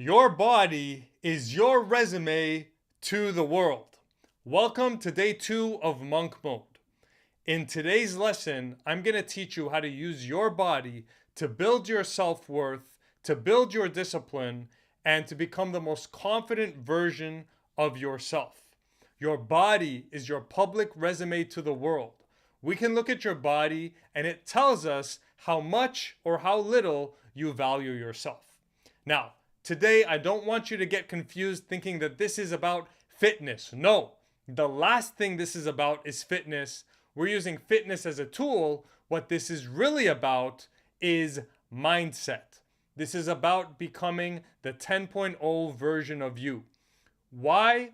Your body is your resume to the world. Welcome to day 2 of Monk Mode. In today's lesson, I'm going to teach you how to use your body to build your self worth, to build your discipline, and to become the most confident version of yourself. Your body is your public resume to the world. We can look at your body and it tells us how much or how little you value yourself. Now, today I don't want you to get confused thinking that this is about fitness. No, the last thing this is about is fitness. We're using fitness as a tool. What this is really about is mindset. This is about becoming the 10.0 version of you. Why?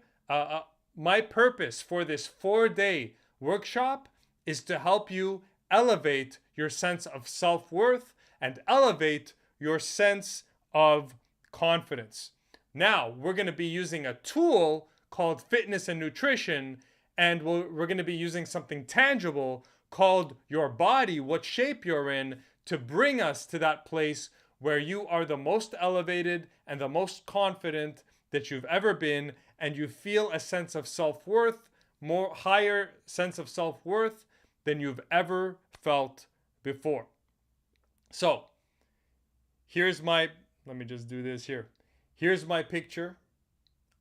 My purpose for this 4-day workshop is to help you elevate your sense of self-worth and elevate your sense of confidence. Now, we're going to be using a tool called fitness and nutrition, and we're going to be using something tangible called your body, what shape you're in, to bring us to that place where you are the most elevated and the most confident that you've ever been, and you feel a sense of self-worth, more higher sense of self-worth than you've ever felt before. So, let me just do this here. Here's my picture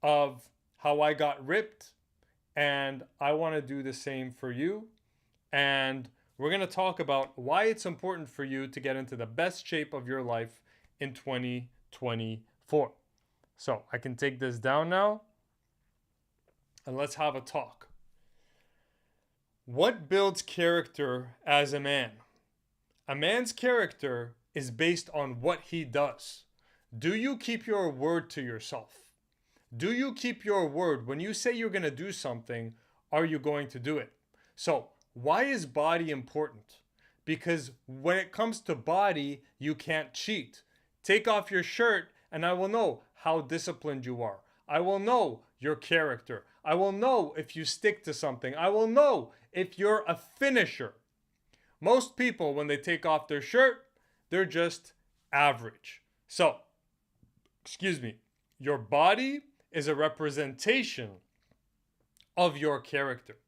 of how I got ripped, and I want to do the same for you. And we're going to talk about why it's important for you to get into the best shape of your life in 2024. So I can take this down now, and let's have a talk. What builds character as a man? A man's character is based on what he does. Do you keep your word to yourself? Do you keep your word? When you say you're going to do something, are you going to do it? So, why is body important? Because when it comes to body, you can't cheat. Take off your shirt and I will know how disciplined you are. I will know your character. I will know if you stick to something. I will know if you're a finisher. Most people, when they take off their shirt, they're just average. So, your body is a representation of your character.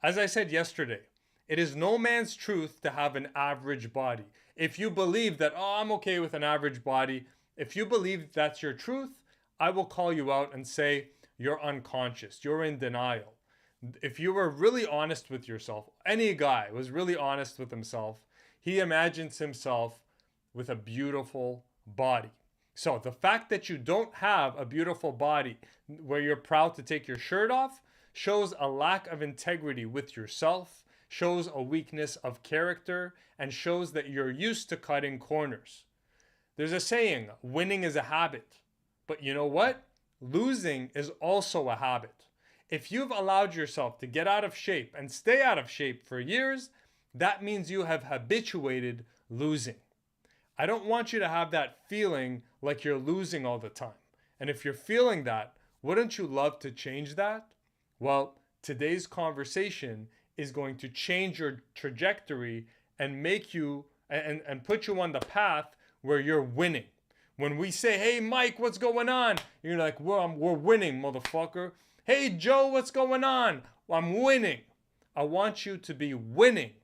As I said yesterday, it is no man's truth to have an average body. If you believe that, I'm okay with an average body, if you believe that's your truth, I will call you out and say you're unconscious, you're in denial. If you were really honest with yourself, any guy was really honest with himself, he imagines himself with a beautiful body. So the fact that you don't have a beautiful body where you're proud to take your shirt off shows a lack of integrity with yourself, shows a weakness of character, and shows that you're used to cutting corners. There's a saying, winning is a habit. But you know what? Losing is also a habit. If you've allowed yourself to get out of shape and stay out of shape for years, that means you have habituated losing. I don't want you to have that feeling like you're losing all the time. And if you're feeling that, wouldn't you love to change that? Well, today's conversation is going to change your trajectory and make you and put you on the path where you're winning. When we say, "Hey Mike, what's going on?" You're like, we're winning, motherfucker. "Hey Joe, what's going on?" Well, I'm winning. I want you to be winning.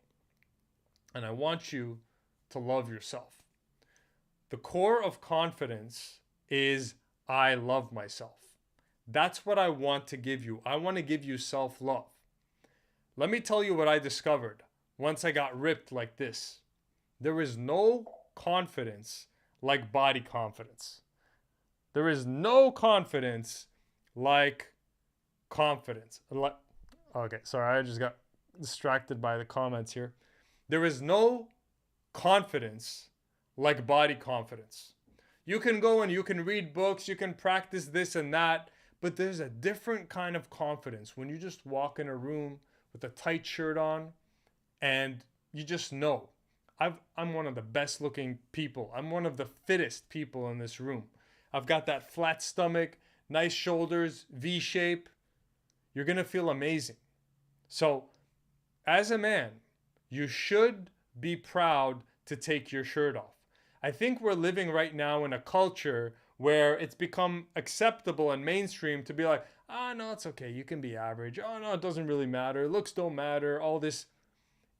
And I want you to love yourself. The core of confidence is I love myself. That's what I want to give you. I want to give you self-love. Let me tell you what I discovered once I got ripped like this. There is no confidence like body confidence. There is no confidence like confidence. Okay, sorry, I just got distracted by the comments here. There is no confidence like body confidence. You can go and you can read books, you can practice this and that, but there's a different kind of confidence when you just walk in a room with a tight shirt on and you just know. I'm one of the best looking people. I'm one of the fittest people in this room. I've got that flat stomach, nice shoulders, V shape. You're going to feel amazing. So, as a man, you should be proud to take your shirt off. I think we're living right now in a culture where it's become acceptable and mainstream to be like, ah, no, it's okay. You can be average. Oh, no, it doesn't really matter. Looks don't matter. All this.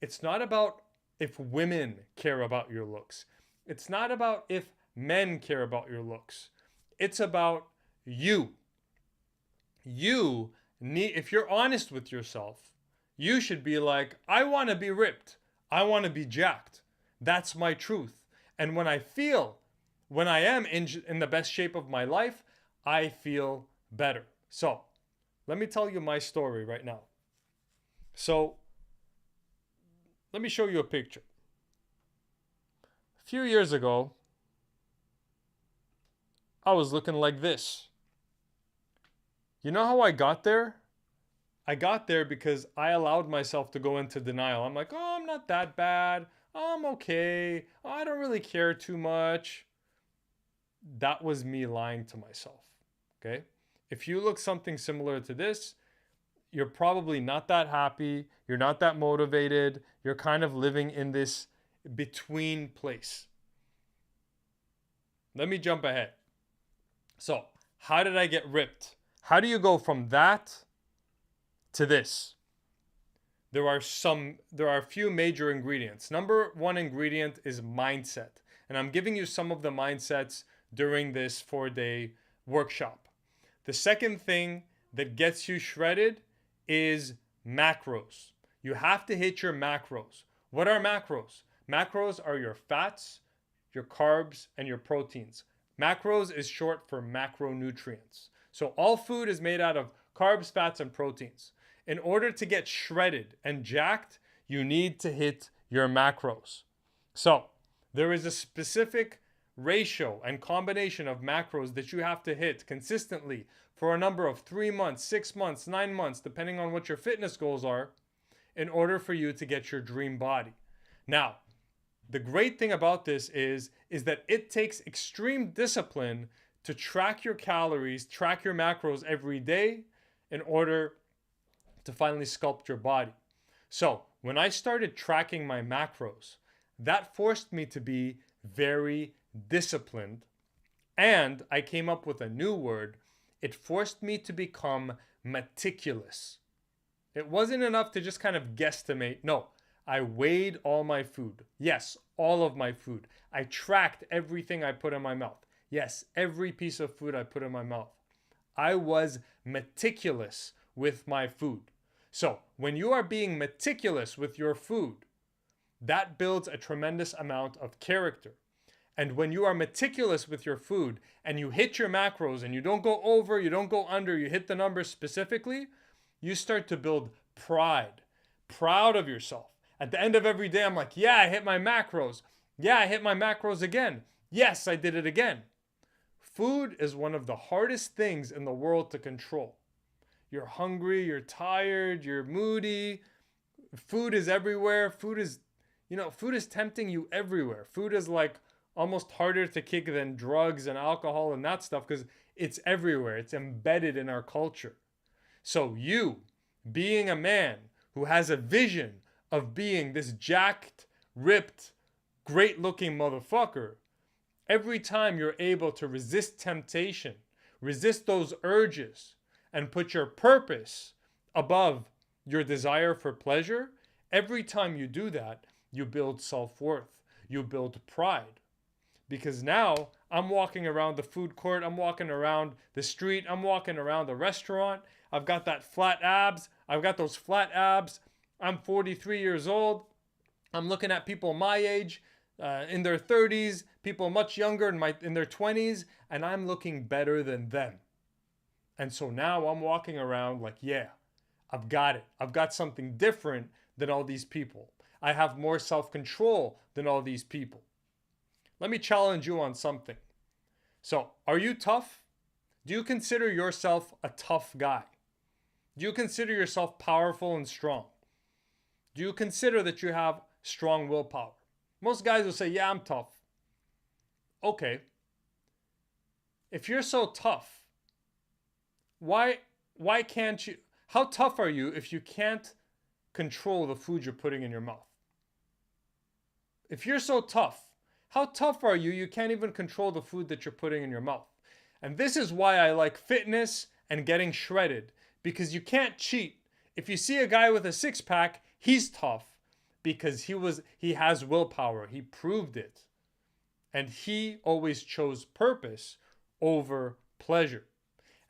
It's not about if women care about your looks. It's not about if men care about your looks. It's about you. You need, if you're honest with yourself, you should be like, I want to be ripped. I want to be jacked. That's my truth. And when I am in the best shape of my life, I feel better. So let me tell you my story right now. So let me show you a picture. A few years ago, I was looking like this. You know how I got there? I got there because I allowed myself to go into denial. I'm like, oh, I'm not that bad. Oh, I'm okay. Oh, I don't really care too much. That was me lying to myself. Okay? If you look something similar to this, you're probably not that happy. You're not that motivated. You're kind of living in this between place. Let me jump ahead. So, how did I get ripped? How do you go from that to this? There are a few major ingredients. Number one ingredient is mindset. And I'm giving you some of the mindsets during this 4-day workshop. The second thing that gets you shredded is macros. You have to hit your macros. What are macros? Macros are your fats, your carbs, and your proteins. Macros is short for macronutrients. So all food is made out of carbs, fats, and proteins. In order to get shredded and jacked, you need to hit your macros. So there is a specific ratio and combination of macros that you have to hit consistently for a number of 3 months, 6 months, 9 months, depending on what your fitness goals are, in order for you to get your dream body. Now, the great thing about this is that it takes extreme discipline to track your calories, track your macros every day in order to finally sculpt your body. So when I started tracking my macros, that forced me to be very disciplined. And I came up with a new word. It forced me to become meticulous. It wasn't enough to just kind of guesstimate. No, I weighed all my food. Yes, all of my food. I tracked everything I put in my mouth. Yes, every piece of food I put in my mouth. I was meticulous with my food. So when you are being meticulous with your food, that builds a tremendous amount of character. And when you are meticulous with your food and you hit your macros and you don't go over, you don't go under, you hit the numbers specifically, you start to build pride, proud of yourself. At the end of every day, I'm like, yeah, I hit my macros. Yeah, I hit my macros again. Yes, I did it again. Food is one of the hardest things in the world to control. You're hungry, you're tired, you're moody. Food is everywhere. Food is tempting you everywhere. Food is like almost harder to kick than drugs and alcohol and that stuff because it's everywhere. It's embedded in our culture. So you, being a man who has a vision of being this jacked, ripped, great-looking motherfucker, every time you're able to resist temptation, resist those urges, and put your purpose above your desire for pleasure, every time you do that, you build self-worth, you build pride. Because now I'm walking around the food court, I'm walking around the street, I'm walking around the restaurant, I've got that flat abs, I've got those flat abs, I'm 43 years old, I'm looking at people my age, in their 30s, people much younger in their 20s, and I'm looking better than them. And so now I'm walking around like, yeah, I've got it. I've got something different than all these people. I have more self-control than all these people. Let me challenge you on something. So, are you tough? Do you consider yourself a tough guy? Do you consider yourself powerful and strong? Do you consider that you have strong willpower? Most guys will say, yeah, I'm tough. Okay. If you're so tough, why can't you? How tough are you if you can't control the food you're putting in your mouth? If you're so tough, how tough are you? You can't even control the food that you're putting in your mouth. And this is why I like fitness and getting shredded, because you can't cheat. If you see a guy with a six pack, he's tough because he has willpower. He proved it. And he always chose purpose over pleasure.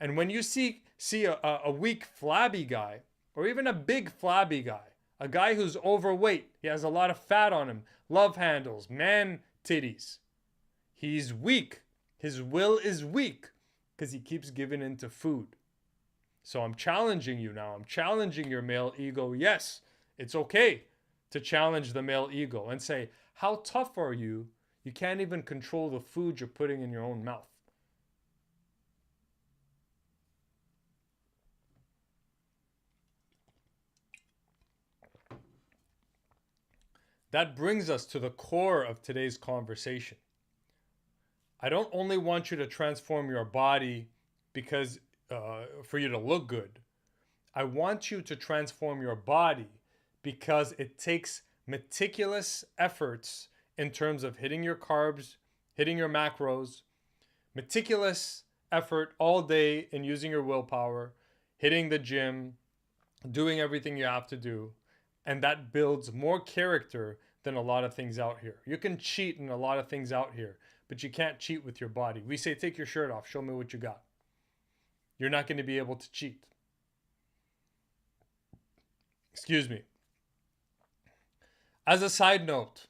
And when you see a weak flabby guy, or even a big flabby guy, a guy who's overweight, he has a lot of fat on him, love handles, man titties, he's weak. His will is weak because he keeps giving in to food. So I'm challenging you now. I'm challenging your male ego. Yes, it's okay to challenge the male ego and say, how tough are you? You can't even control the food you're putting in your own mouth. That brings us to the core of today's conversation. I don't only want you to transform your body because for you to look good. I want you to transform your body because it takes meticulous efforts in terms of hitting your carbs, hitting your macros, meticulous effort all day in using your willpower, hitting the gym, doing everything you have to do. And that builds more character than a lot of things out here. You can cheat in a lot of things out here, but you can't cheat with your body. We say, take your shirt off, show me what you got. You're not going to be able to cheat. Excuse me. As a side note,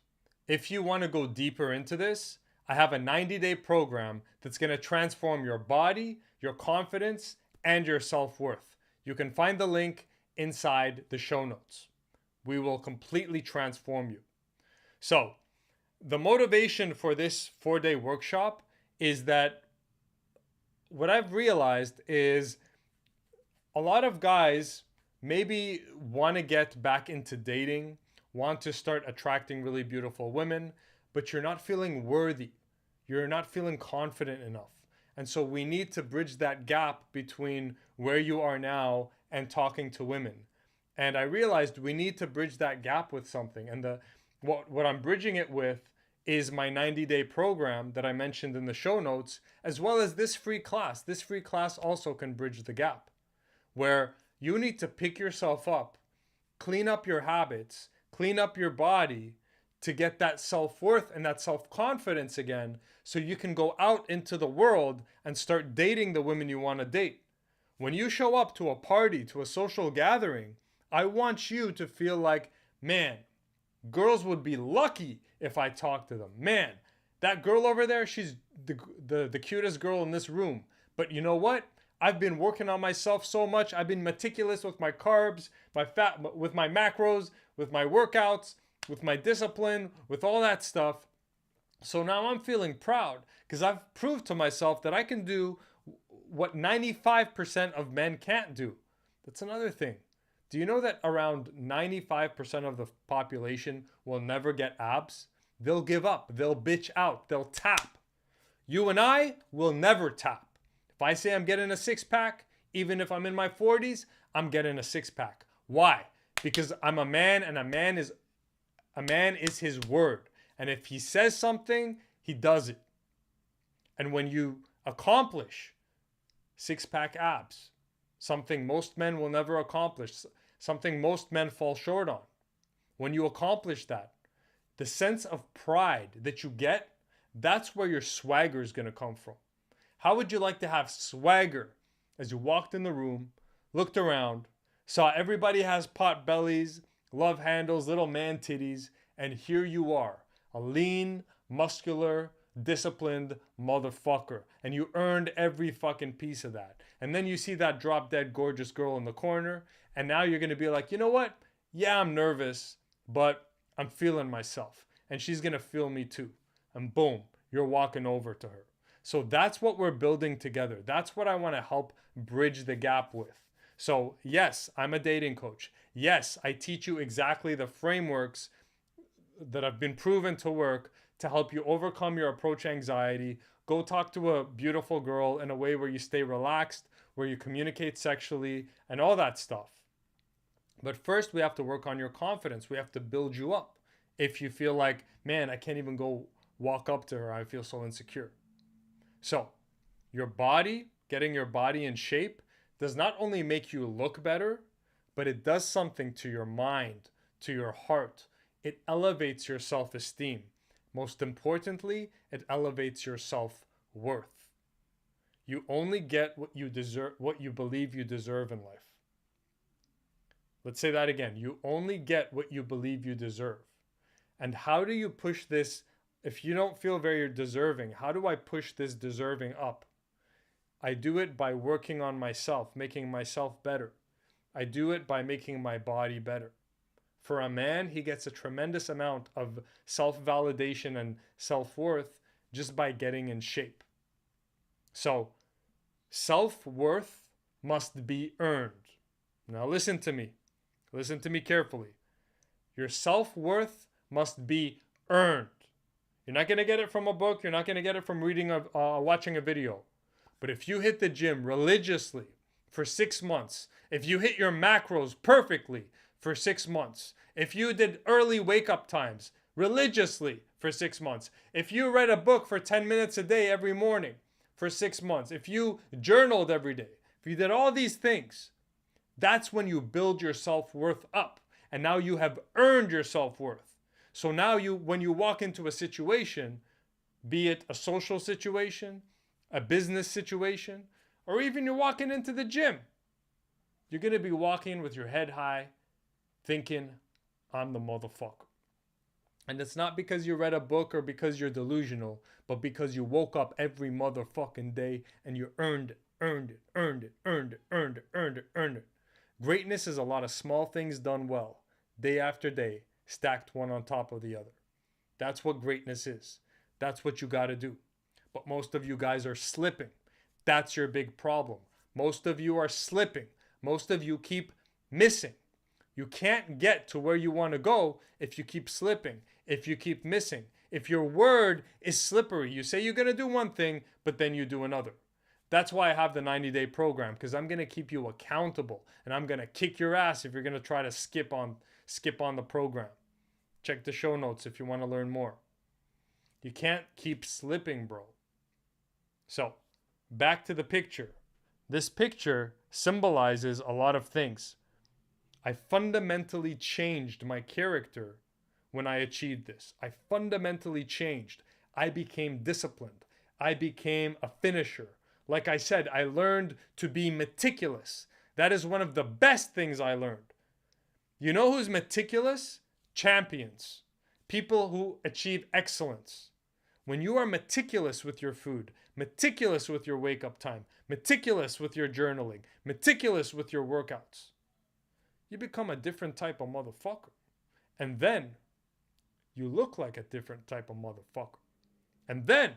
if you want to go deeper into this, I have a 90-day program that's going to transform your body, your confidence, and your self-worth. You can find the link inside the show notes. We will completely transform you. So, the motivation for this 4-day workshop is that what I've realized is a lot of guys maybe want to get back into dating, want to start attracting really beautiful women, but you're not feeling worthy. You're not feeling confident enough. And so we need to bridge that gap between where you are now and talking to women. And I realized we need to bridge that gap with something. And what I'm bridging it with is my 90-day program that I mentioned in the show notes, as well as this free class. This free class also can bridge the gap, where you need to pick yourself up, clean up your habits, clean up your body to get that self-worth and that self-confidence again, so you can go out into the world and start dating the women you want to date. When you show up to a party, to a social gathering, I want you to feel like, man, girls would be lucky if I talked to them. Man, that girl over there, she's the cutest girl in this room. But you know what? I've been working on myself so much. I've been meticulous with my carbs, my fat, with my macros, with my workouts, with my discipline, with all that stuff. So now I'm feeling proud because I've proved to myself that I can do what 95% of men can't do. That's another thing. Do you know that around 95% of the population will never get abs? They'll give up. They'll bitch out. They'll tap. You and I will never tap. If I say I'm getting a six-pack, even if I'm in my 40s, I'm getting a six-pack. Why? Because I'm a man, and a man is his word. And if he says something, he does it. And when you accomplish six-pack abs, something most men will never accomplish, something most men fall short on, when you accomplish that, the sense of pride that you get, that's where your swagger is going to come from. How would you like to have swagger as you walked in the room, looked around, saw everybody has pot bellies, love handles, little man titties, and here you are, a lean, muscular, disciplined motherfucker, and you earned every fucking piece of that. And then you see that drop dead gorgeous girl in the corner, and now you're going to be like, you know what? Yeah, I'm nervous, but I'm feeling myself, and she's going to feel me too. And boom, you're walking over to her. So that's what we're building together. That's what I want to help bridge the gap with. So yes, I'm a dating coach. Yes, I teach you exactly the frameworks that have been proven to work to help you overcome your approach anxiety. Go talk to a beautiful girl in a way where you stay relaxed, where you communicate sexually, and all that stuff. But first, we have to work on your confidence. We have to build you up. If you feel like, man, I can't even go walk up to her, I feel so insecure. So, Your body, getting your body in shape, does not only make you look better, but it does something to your mind, to your heart. It elevates your self esteem. Most importantly, it elevates your self worth. You only get what you deserve, what you believe you deserve in life. Let's say that again. You only get what you believe you deserve. And how do you push this? If you don't feel very deserving, how do I push this deserving up? I do it by working on myself, making myself better. I do it by making my body better. For a man, he gets a tremendous amount of self-validation and self-worth just by getting in shape. So, self-worth must be earned. Now listen to me. Listen to me carefully. Your self-worth must be earned. You're not going to get it from a book. You're not going to get it from watching a video. But if you hit the gym religiously for 6 months, if you hit your macros perfectly for 6 months, if you did early wake-up times religiously for 6 months, if you read a book for 10 minutes a day every morning for 6 months, if you journaled every day, if you did all these things, that's when you build your self-worth up. And now you have earned your self-worth. So now when you walk into a situation, be it a social situation, a business situation, or even you're walking into the gym, you're going to be walking with your head high, thinking, I'm the motherfucker. And it's not because you read a book or because you're delusional, but because you woke up every motherfucking day and you earned it, earned it, earned it, earned it, earned it, earned it, earned it. Greatness is a lot of small things done well, day after day, stacked one on top of the other. That's what greatness is. That's what you got to do. But most of you guys are slipping. That's your big problem. Most of you are slipping. Most of you keep missing. You can't get to where you want to go if you keep slipping, if you keep missing. If your word is slippery, you say you're going to do one thing, but then you do another. That's why I have the 90-day program, because I'm going to keep you accountable and I'm going to kick your ass if you're going to try to skip on the program. Check the show notes if you want to learn more. You can't keep slipping, bro. So, back to the picture. This picture symbolizes a lot of things. I fundamentally changed my character when I achieved this. I fundamentally changed. I became disciplined. I became a finisher. Like I said, I learned to be meticulous. That is one of the best things I learned. You know who's meticulous? Champions. People who achieve excellence. When you are meticulous with your food, meticulous with your wake-up time, meticulous with your journaling, meticulous with your workouts, you become a different type of motherfucker. And then you look like a different type of motherfucker. And then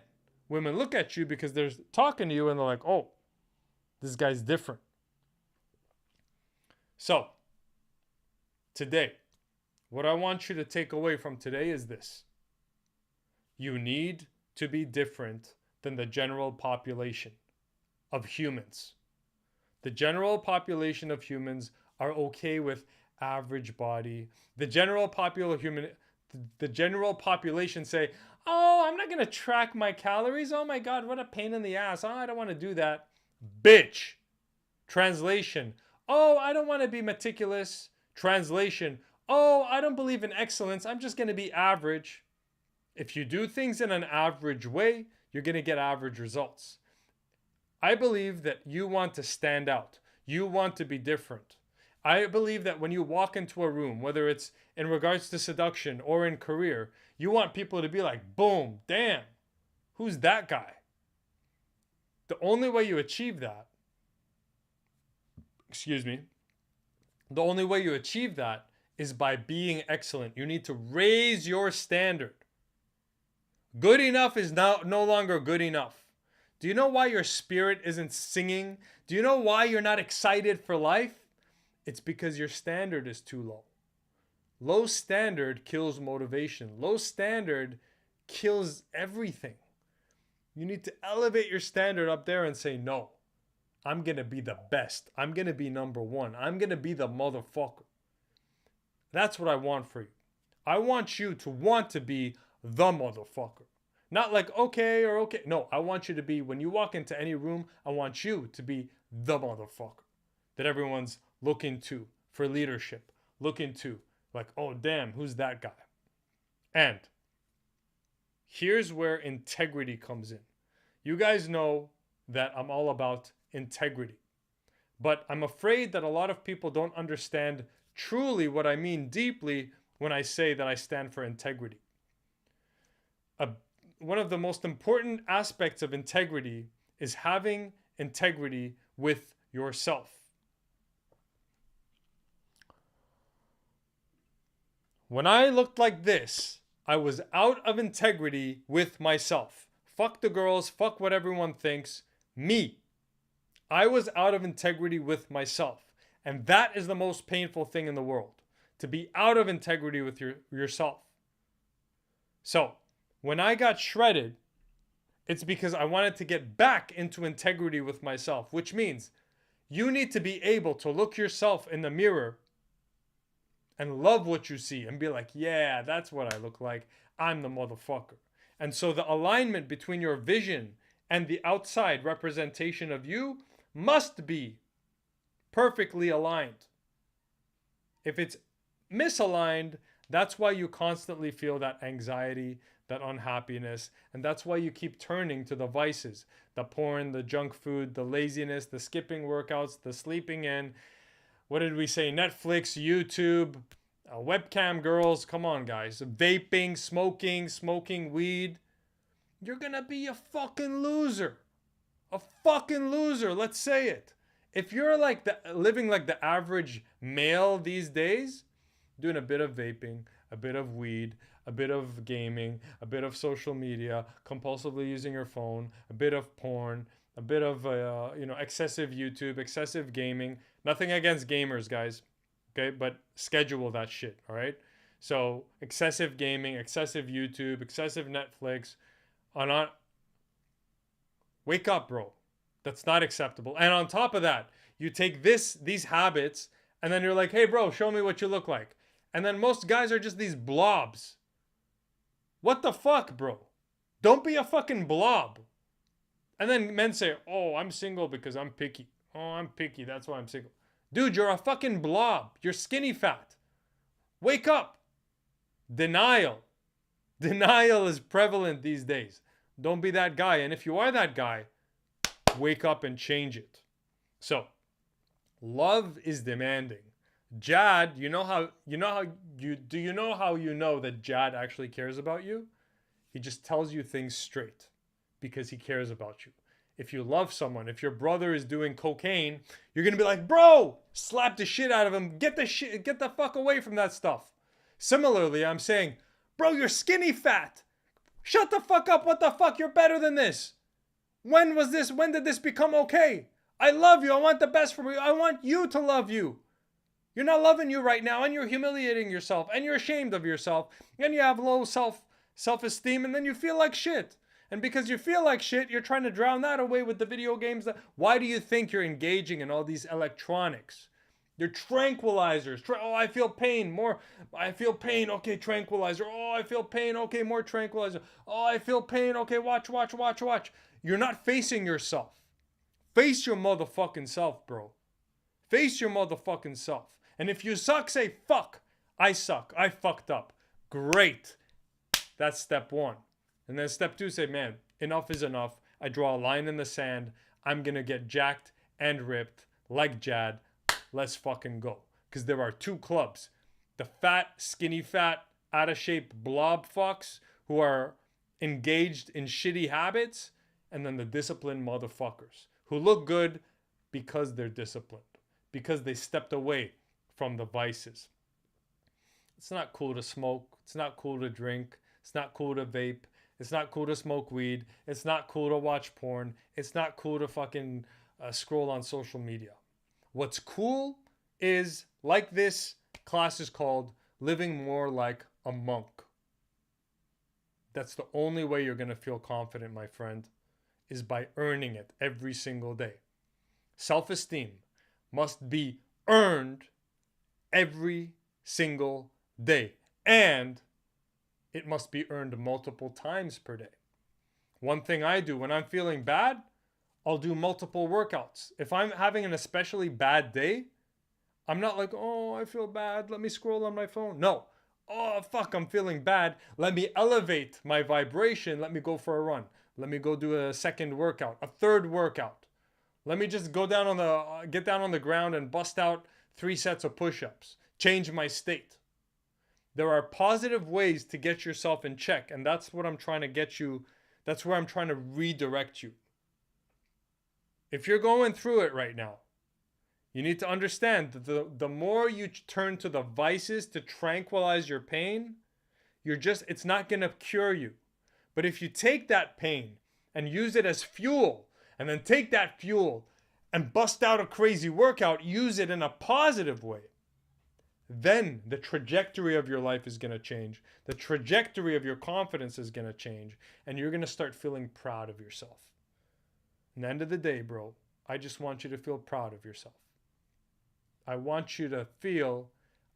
women look at you because they're talking to you and they're like, oh, this guy's different. So, today, what I want you to take away from today is this. You need to be different than the general population of humans. The general population of humans are okay with average body. The general population say, oh, I'm not going to track my calories. Oh my God, what a pain in the ass. Oh, I don't want to do that. Bitch. Translation. Oh, I don't want to be meticulous. Translation. Oh, I don't believe in excellence. I'm just going to be average. If you do things in an average way, you're going to get average results. I believe that you want to stand out. You want to be different. I believe that when you walk into a room, whether it's in regards to seduction or in career, you want people to be like, boom, damn, who's that guy? The only way you achieve that, the only way you achieve that is by being excellent. You need to raise your standard. Good enough is now no longer good enough. Do you know why your spirit isn't singing? Do you know why you're not excited for life? It's because your standard is too low. Low standard kills motivation. Low standard kills everything. You need to elevate your standard up there and say, no, I'm going to be the best. I'm going to be number one. I'm going to be the motherfucker. That's what I want for you. I want you to want to be the motherfucker. Not like okay or okay. No, I want you to be, when you walk into any room, I want you to be the motherfucker that everyone's looking to for leadership, looking to, like, oh, damn, who's that guy? And here's where integrity comes in. You guys know that I'm all about integrity, but I'm afraid that a lot of people don't understand truly what I mean deeply when I say that I stand for integrity. A, one of the most important aspects of integrity is having integrity with yourself. When I looked like this, I was out of integrity with myself. Fuck the girls, fuck what everyone thinks. Me. I was out of integrity with myself. And that is the most painful thing in the world, to be out of integrity with yourself. So, when I got shredded, it's because I wanted to get back into integrity with myself, which means you need to be able to look yourself in the mirror and love what you see and be like, yeah, that's what I look like. I'm the motherfucker. And so the alignment between your vision and the outside representation of you must be perfectly aligned. If it's misaligned, that's why you constantly feel that anxiety, that unhappiness, and that's why you keep turning to the vices, the porn, the junk food, the laziness, the skipping workouts, the sleeping in. What did we say? Netflix, YouTube, webcam girls. Come on, guys. Vaping, smoking weed. You're gonna be a fucking loser. A fucking loser. Let's say it. If you're like living like the average male these days, doing a bit of vaping, a bit of weed, a bit of gaming, a bit of social media, compulsively using your phone, a bit of porn, a bit of excessive YouTube, excessive gaming. Nothing against gamers, guys. Okay, but schedule that shit, all right? So, excessive gaming, excessive YouTube, excessive Netflix. Wake up, bro. That's not acceptable. And on top of that, you take these habits, and then you're like, hey, bro, show me what you look like. And then most guys are just these blobs. What the fuck, bro? Don't be a fucking blob. And then men say, oh, I'm single because I'm picky. Oh, I'm picky. That's why I'm single. Dude, you're a fucking blob. You're skinny fat. Wake up. Denial. Denial is prevalent these days. Don't be that guy. And if you are that guy, wake up and change it. So, love is demanding. Jad, do you know how that Jad actually cares about you? He just tells you things straight because he cares about you. If you love someone, if your brother is doing cocaine, you're going to be like, "Bro, slap the shit out of him. Get the fuck away from that stuff." Similarly, I'm saying, "Bro, you're skinny fat. Shut the fuck up. What the fuck? You're better than this. When did this become okay? I love you. I want the best for you. I want you to love you. You're not loving you right now, and you're humiliating yourself, and you're ashamed of yourself, and you have low self-esteem, and then you feel like shit. And because you feel like shit, you're trying to drown that away with the video games. Why do you think you're engaging in all these electronics? They're tranquilizers. Oh, I feel pain. More. I feel pain. Okay, tranquilizer. Oh, I feel pain. Okay, more tranquilizer. Oh, I feel pain. Okay, watch. You're not facing yourself. Face your motherfucking self, bro. Face your motherfucking self. And if you suck, say, fuck. I suck. I fucked up. Great. That's step one. And then step two, say, man, enough is enough. I draw a line in the sand. I'm going to get jacked and ripped like Jad. Let's fucking go. Because there are two clubs. The fat, skinny fat, out of shape blob fucks who are engaged in shitty habits. And then the disciplined motherfuckers who look good because they're disciplined. Because they stepped away from the vices. It's not cool to smoke. It's not cool to drink. It's not cool to vape. It's not cool to smoke weed. It's not cool to watch porn. It's not cool to fucking scroll on social media. What's cool is, like this class is called, living more like a monk. That's the only way you're going to feel confident, my friend, is by earning it every single day. Self-esteem must be earned every single day. And it must be earned multiple times per day. One thing I do when I'm feeling bad, I'll do multiple workouts. If I'm having an especially bad day, I'm not like, oh, I feel bad. Let me scroll on my phone. No. Oh, fuck, I'm feeling bad. Let me elevate my vibration. Let me go for a run. Let me go do a second workout, a third workout. Let me just go down on the, get down on the ground and bust out 3 sets of push ups. Change my state. There are positive ways to get yourself in check. And that's what I'm trying to get you. That's where I'm trying to redirect you. If you're going through it right now, you need to understand that the more you turn to the vices to tranquilize your pain, it's not going to cure you. But if you take that pain and use it as fuel, and then take that fuel and bust out a crazy workout, use it in a positive way, then the trajectory of your life is going to change. The trajectory of your confidence is going to change, and you're going to start feeling proud of yourself. At the end of the day, bro, I just want you to feel proud of yourself. I want you to feel,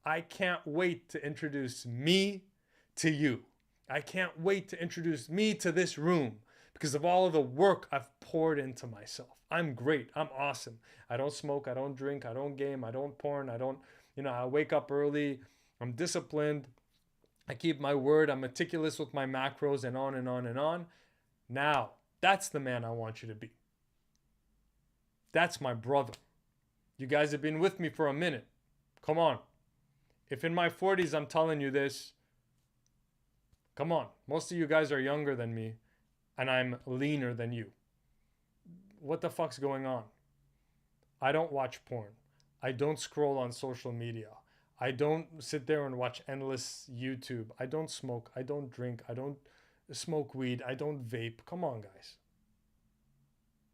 I can't wait to introduce me to you. I can't wait to introduce me to this room because of all of the work I've poured into myself. I'm great. I'm awesome. I don't smoke. I don't drink. I don't game. I don't porn. I wake up early. I'm disciplined. I keep my word. I'm meticulous with my macros and on and on and on. Now, that's the man I want you to be. That's my brother. You guys have been with me for a minute. Come on. If in my 40s I'm telling you this, come on. Most of you guys are younger than me, and I'm leaner than you. What the fuck's going on? I don't watch porn. I don't scroll on social media. I don't sit there and watch endless YouTube. I don't smoke. I don't drink. I don't smoke weed. I don't vape. Come on, guys.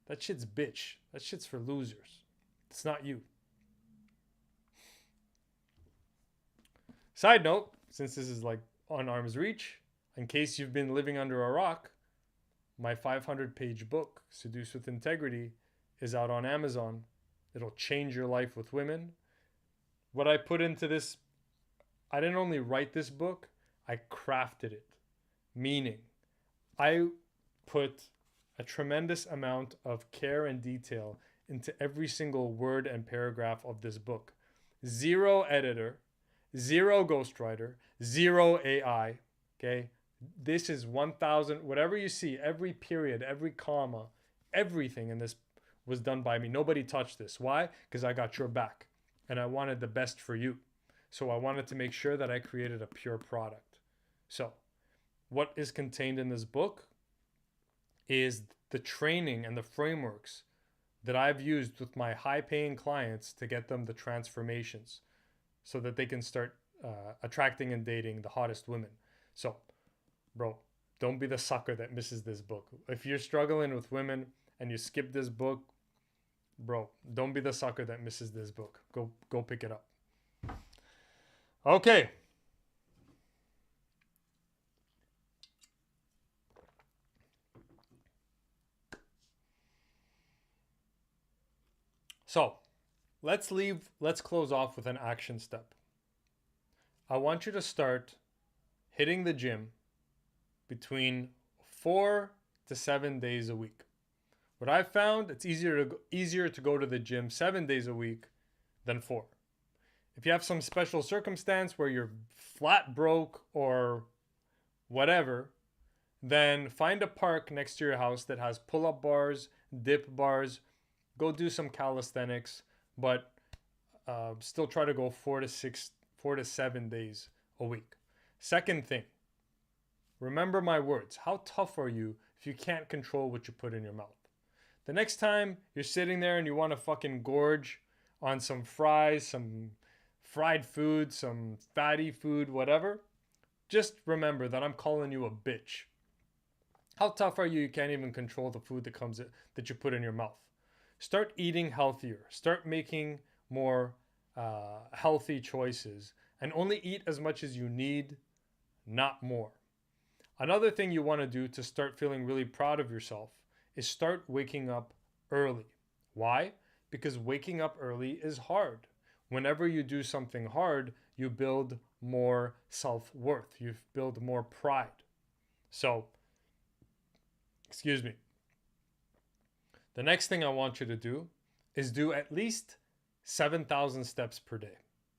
That shit's bitch. That shit's for losers. It's not you. Side note, since this is like on arm's reach, in case you've been living under a rock, my 500-page book, Seduce with Integrity, is out on Amazon. It'll change your life with women. What I put into this, I didn't only write this book, I crafted it. Meaning, I put a tremendous amount of care and detail into every single word and paragraph of this book. 0 editor, 0 ghostwriter, 0 AI, okay? This is 1,000, whatever you see, every period, every comma, everything in this was done by me. Nobody touched this. Why? Because I got your back and I wanted the best for you. So I wanted to make sure that I created a pure product. So what is contained in this book is the training and the frameworks that I've used with my high-paying clients to get them the transformations so that they can start attracting and dating the hottest women. So, bro, don't be the sucker that misses this book. If you're struggling with women and you skip this book, bro, don't be the sucker that misses this book. Go pick it up. Okay. So, let's close off with an action step. I want you to start hitting the gym between 4 to 7 days a week. What I've found, it's easier to go to the gym 7 days a week than 4. If you have some special circumstance where you're flat broke or whatever, then find a park next to your house that has pull-up bars, dip bars. Go do some calisthenics, but still try to go 4 to 7 days a week. Second thing, remember my words. How tough are you if you can't control what you put in your mouth? The next time you're sitting there and you want to fucking gorge on some fries, some fried food, some fatty food, whatever, just remember that I'm calling you a bitch. How tough are you? You can't even control the food that you put in your mouth. Start eating healthier. Start making more healthy choices. And only eat as much as you need, not more. Another thing you want to do to start feeling really proud of yourself is start waking up early. Why? Because waking up early is hard. Whenever you do something hard, you build more self-worth. You build more pride. So, Excuse me. The next thing I want you to do is do at least 7,000 steps per day.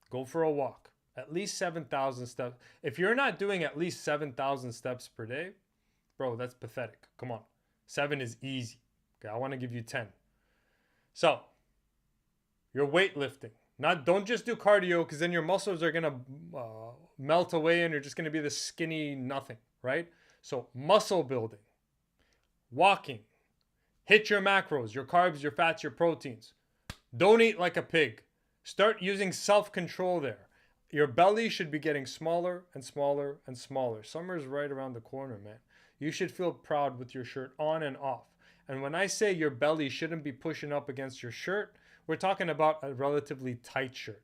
Go for a walk. At least 7,000 steps. If you're not doing at least 7,000 steps per day, bro, that's pathetic. Come on. 7 is easy. Okay, I want to give you 10. So, you're weightlifting. Don't just do cardio, because then your muscles are going to melt away and you're just going to be this skinny nothing, right? So, muscle building, walking, hit your macros, your carbs, your fats, your proteins. Don't eat like a pig. Start using self-control there. Your belly should be getting smaller and smaller and smaller. Summer's right around the corner, man. You should feel proud with your shirt on and off. And when I say your belly shouldn't be pushing up against your shirt, we're talking about a relatively tight shirt.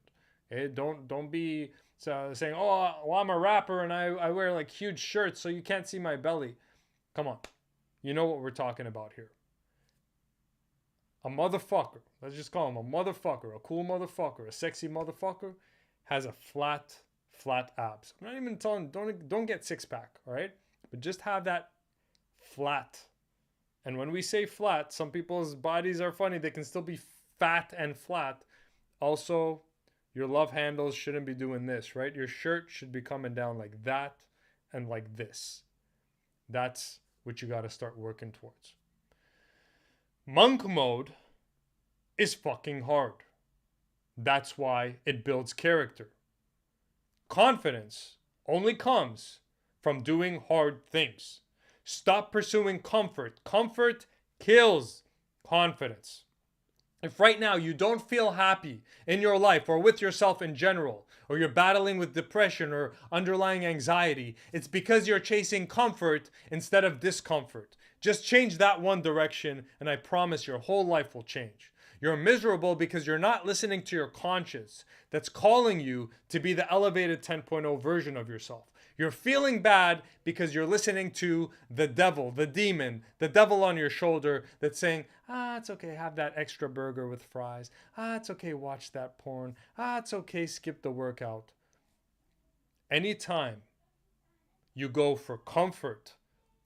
Okay? Don't be saying, oh, well, I'm a rapper and I wear like huge shirts so you can't see my belly. Come on. You know what we're talking about here. A motherfucker, let's just call him a motherfucker, a cool motherfucker, a sexy motherfucker, has a flat abs. I'm not even telling, don't get six pack, all right? But just have that flat. And when we say flat, some people's bodies are funny. They can still be fat and flat. Also, your love handles shouldn't be doing this, right? Your shirt should be coming down like that and like this. That's what you got to start working towards. Monk mode is fucking hard. That's why it builds character. Confidence only comes from doing hard things. Stop pursuing comfort. Comfort kills confidence. If right now you don't feel happy in your life or with yourself in general, or you're battling with depression or underlying anxiety, it's because you're chasing comfort instead of discomfort. Just change that one direction and I promise your whole life will change. You're miserable because you're not listening to your conscience that's calling you to be the elevated 10.0 version of yourself. You're feeling bad because you're listening to the devil, the demon, the devil on your shoulder that's saying, it's okay, have that extra burger with fries. It's okay, watch that porn. It's okay, skip the workout. Anytime you go for comfort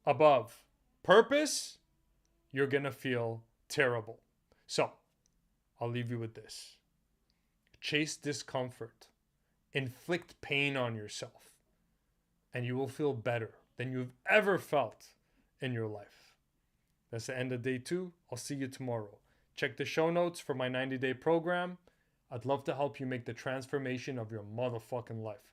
above purpose, you're going to feel terrible. So, I'll leave you with this. Chase discomfort. Inflict pain on yourself. And you will feel better than you've ever felt in your life. That's the end of day 2. I'll see you tomorrow. Check the show notes for my 90-day program. I'd love to help you make the transformation of your motherfucking life.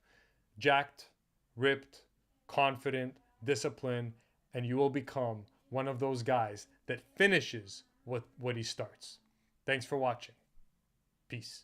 Jacked, ripped, confident, disciplined, and you will become one of those guys that finishes what he starts. Thanks for watching. Peace.